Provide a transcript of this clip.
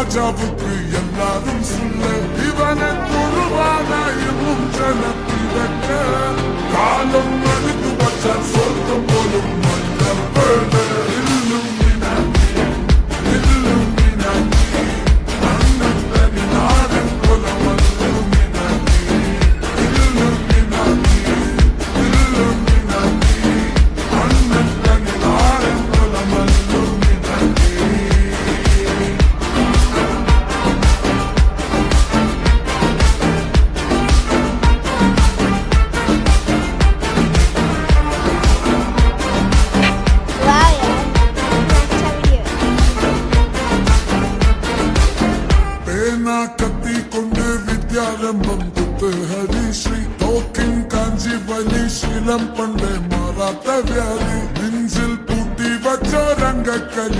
ராஜாவுக்கு எல்லாரும் சொல்ல இவனை குருவானாயும் ஜனத்தி வைக்க காலம் அழுது வச்சா சொர்க்கம் போலும் கத்தி கொண்டு வித்யாரம்பம் குத்து ஹரிஸ்ரீ தோக்கின் காஞ்சி வலி சீலம் பண்டே மாறாத்த வியாதி நெஞ்சில் பூட்டி வச்ச ரங்க கலி